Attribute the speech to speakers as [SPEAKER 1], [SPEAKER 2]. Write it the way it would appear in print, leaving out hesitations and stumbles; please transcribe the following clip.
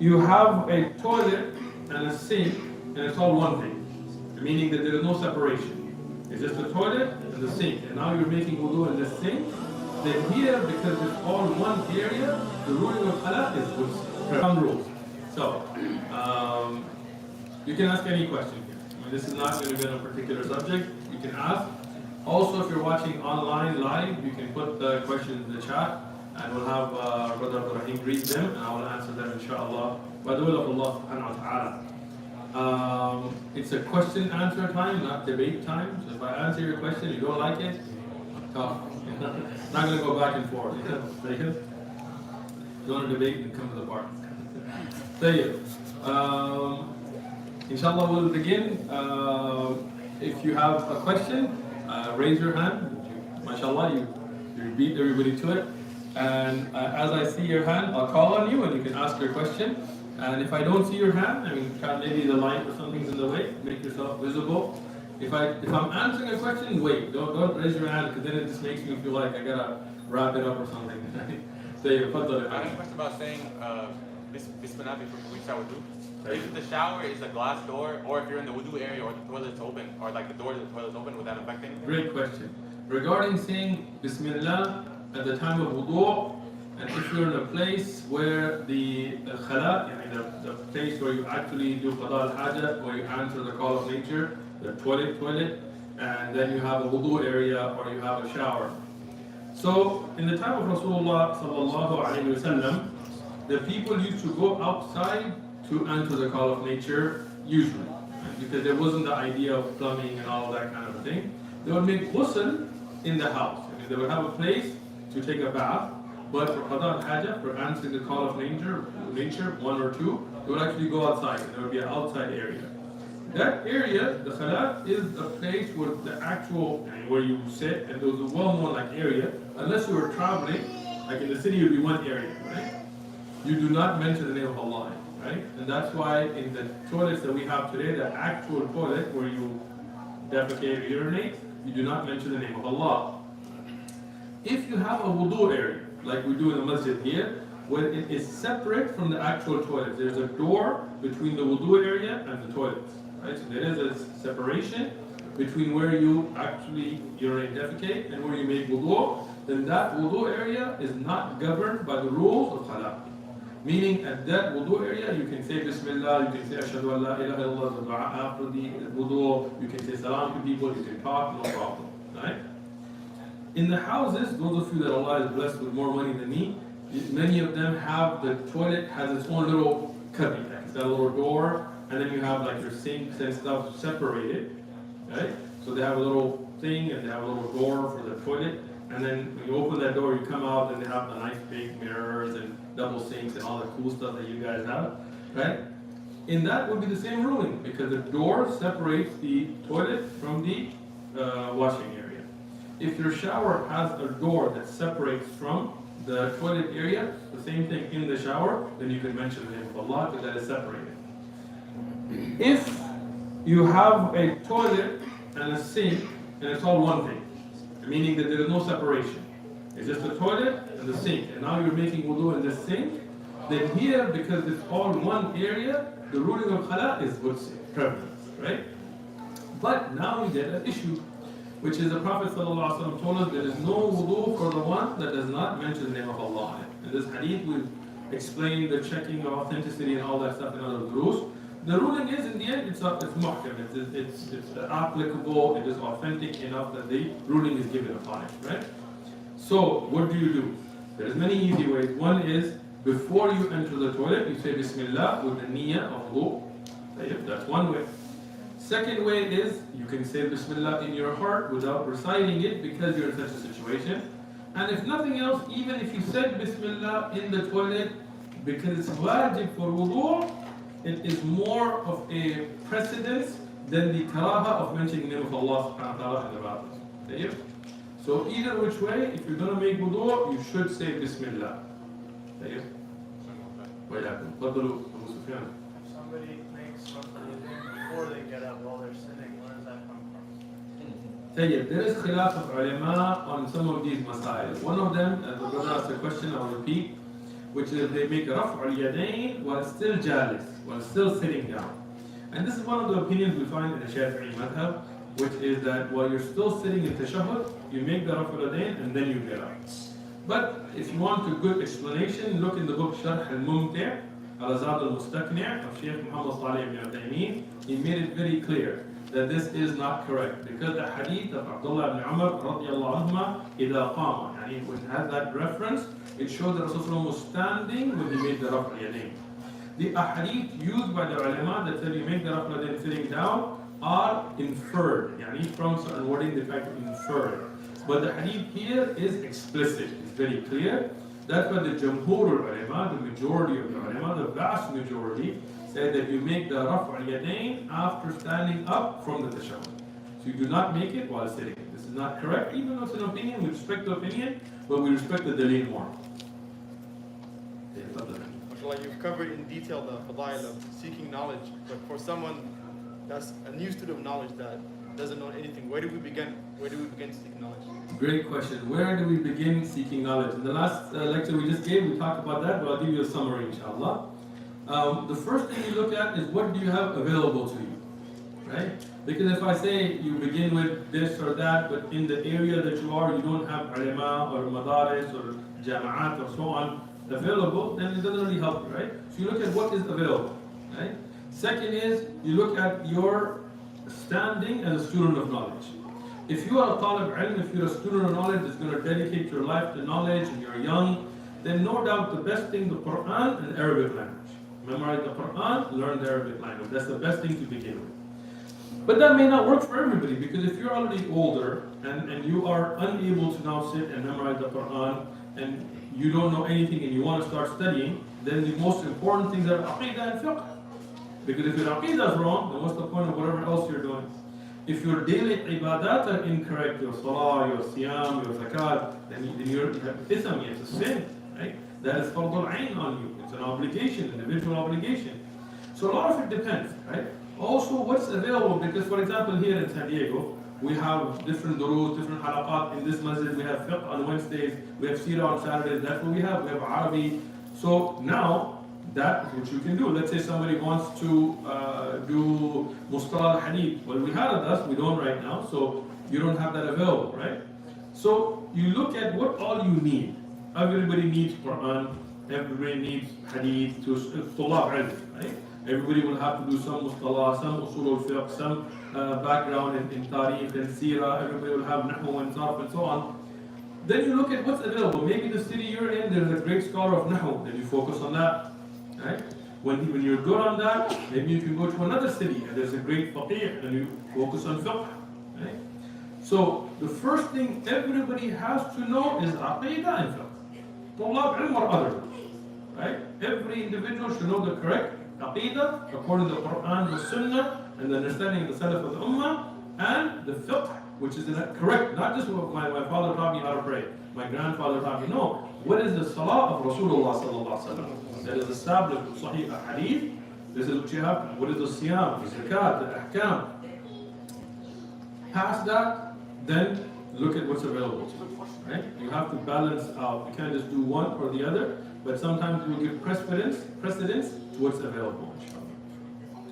[SPEAKER 1] you have a toilet and a sink, and it's all one thing, meaning that there is no separation. It's just the toilet and the sink, and now you're making wudu in the sink. Then here, because it's all one area, the ruling of khala is good. Some rules. So, you can ask any question here. I mean, this is not going to be on a particular subject. You can ask. Also, if you're watching online live, you can put the questions in the chat, and we'll have Brother Ibrahim read them, and I will answer them, inshallah, by the will of Allah subhanahu wa ta'ala. It's a question answer time, not debate time. So if I answer your question, you don't like it, talk. Not going to go back and forth. You want to debate and come to the party. Inshallah, we'll begin. If you have a question, raise your hand. MashaAllah, you beat everybody to it. And as I see your hand, I'll call on you and you can ask your question. And if I don't see your hand, I mean, maybe the light or something's in the way, make yourself visible. If I'm answering a question, wait, don't raise your hand, because then it just makes me feel like I gotta wrap it up or something.
[SPEAKER 2] I have a question about saying Bismillah before we start wudu. If the shower is a glass door, or if you're in the wudu area or the toilet's open, or like the door to the toilet's open, would that affect anything?
[SPEAKER 1] Great question. Regarding saying Bismillah at the time of wudu, and if you're in a place where the khala, the place where you actually do qada al-hajat, where you answer the call of nature, the toilet, and then you have a wudu area or you have a shower. So, in the time of Rasulullah sallallahu alaihi wasallam, the people used to go outside to answer the call of nature, usually, because there wasn't the idea of plumbing and all that kind of a thing. They would make ghusl in the house. I mean, they would have a place to take a bath, but for qada al-hajat, for answering the call of nature, one or two, they would actually go outside, and there would be an outside area. That area, the khala, is a place where the actual, where you sit, and there was a well-known like area. Unless you were traveling, like in the city, it would be one area, right? You do not mention the name of Allah, right? And that's why in the toilets that we have today, the actual toilet where you defecate or urinate, you do not mention the name of Allah. If you have a wudu area, like we do in the masjid here, where it is separate from the actual toilet, there's a door between the wudu area and the toilets. Right? So there is a separation between where you actually urinate, defecate, and where you make wudu. Then that wudu area is not governed by the rules of khala. Meaning, at that wudu area, you can say Bismillah, you can say Ashhadu an la ilaha illallah, the dua after the wudu, you can say salam to people, you can talk, no problem. Right? In the houses, those of you that Allah is blessed with more money than me, many of them have the toilet has its own little cubby, like it's got a little door. And then you have like your sinks and stuff separated, right? So they have a little thing and they have a little door for the toilet. And then when you open that door, you come out and they have the nice big mirrors and double sinks and all the cool stuff that you guys have, right? In that would be the same ruling, because the door separates the toilet from the washing area. If your shower has a door that separates from the toilet area, the same thing in the shower, then you can mention the name of Allah, because that is separated. If you have a toilet and a sink, and it's all one thing, meaning that there is no separation, it's just the toilet and the sink, and now you're making wudu in the sink, then here, because it's all one area, the ruling of khala is what's prevalent, right? But now we get an issue, which is the Prophet ﷺ told us there is no wudu for the one that does not mention the name of Allah. In this hadith, we've explained the checking of authenticity and all that stuff in other rules. The ruling is, in the end, it's muhkam, it's applicable, it is authentic enough that the ruling is given upon it, right? So, what do? There's many easy ways. One is, before you enter the toilet, you say Bismillah with the niyyah of wudu. That's one way. Second way is, you can say Bismillah in your heart without reciting it because you're in such a situation. And if nothing else, even if you said Bismillah in the toilet, because it's wajib for wudu, it is more of a precedence than the karaha of mentioning the name of Allah subhanahu wa ta'ala in the bathroom. So either which way, if you're going to make wudu, you should say Bismillah. What happened?
[SPEAKER 3] Somebody makes something before they get up while they're sitting, where does that come from?
[SPEAKER 1] There is khilaf of ulama on some of these masail. One of them, as the brother asked a question, I'll repeat. which is they make رفع اليدين while still jalis, while still sitting down. And this is one of the opinions we find in the Shafi'i madhab, which is that while you're still sitting in tashahhud, you make the رفع اليدين and then you get up. But if you want a good explanation, look in the book Sharh al-Mumti' على زاد المستقنع of Sheikh Muhammad Salih ibn Uthaymin. He made it very clear that this is not correct, because the hadith of Abdullah ibn Umar radiallahu anhuma إذا قام, يعني when it has that reference, it shows that Rasulullah was standing when he made the رفع اليدين. The ahadith used by the ulama that tell you make the رفع اليدين sitting down are inferred, يعني from certain wording the fact of inferred. But the hadith here is explicit, it's very clear. That's why the Jamhur ulama, the majority of the ulama, the vast majority, said that you make the رفع اليدين after standing up from the tashahhud. So you do not make it while sitting. This is not correct, even though it's an opinion. We respect the opinion, but we respect the dalil more.
[SPEAKER 4] MashaAllah, you've covered in detail the fadail of seeking knowledge, but for someone that's a new student of knowledge that doesn't know anything, where do we begin? Where do we begin to seek knowledge?
[SPEAKER 1] Great question. Where do we begin seeking knowledge? In the last lecture we just gave, we talked about that, but I'll give you a summary, inshallah. The first thing you look at is what do you have available to you, right? Because if I say you begin with this or that, but in the area that you are, you don't have ulama or madaris or jama'at or so on available, then it doesn't really help you, right? So you look at what is available, right? Second is you look at your standing as a student of knowledge. If you are a talib ilm, if you're a student of knowledge that's going to dedicate your life to knowledge and you're young, then no doubt the best thing, the Quran and Arabic language. Memorize the Quran, learn the Arabic language. That's the best thing to begin with. But that may not work for everybody, because if you're already older and you are unable to now sit and memorize the Quran and you don't know anything and you want to start studying, then the most important things are aqidah and fiqh. Because if your aqidah is wrong, then what's the point of whatever else you're doing? If your daily ibadat are incorrect, your salah, your siyam, your zakat, then you have ism, it's a sin, right? That is fardul ayn on you. It's an obligation, individual obligation. So a lot of it depends, right? Also, what's available, because for example, here in San Diego, we have different duroos, different halaqat. In this masjid, we have fiqh on Wednesdays, we have seerah on Saturdays. That's what we have Arabic. So now, that which you can do. Let's say somebody wants to do mustalah al-hadith. Well, we have it, we don't right now, so you don't have that available, right? So you look at what all you need. Everybody needs Quran, everybody needs hadith, to tulab ilm, right? Everybody will have to do some mustalah, some usul al-fiqh, some background in tariq and seerah. Everybody will have nahu and sarf and so on. Then you look at what's available. Maybe the city you're in, there's a great scholar of nahu, then you focus on that. Right? When you're good on that, maybe you can go to another city and there's a great faqih and you focus on fiqh. Right? So the first thing everybody has to know is aqidah and fiqh. Tulab ilm or other. Right? Every individual should know the correct aqidah according to the Quran, the Sunnah, and the understanding of the Salaf of the Ummah, and the fiqh, which is correct. Not just what my father taught me how to pray, my grandfather taught me. No. What is the salah of Rasulullah sallallahu alaihi wasallam? That is established in Sahih Hadith. This is what you have. What is the siyam, the zakat, the ahkam? Past that, then look at what's available to you. Right? You have to balance out. You can't just do one or the other, but sometimes you will give precedence to what's available.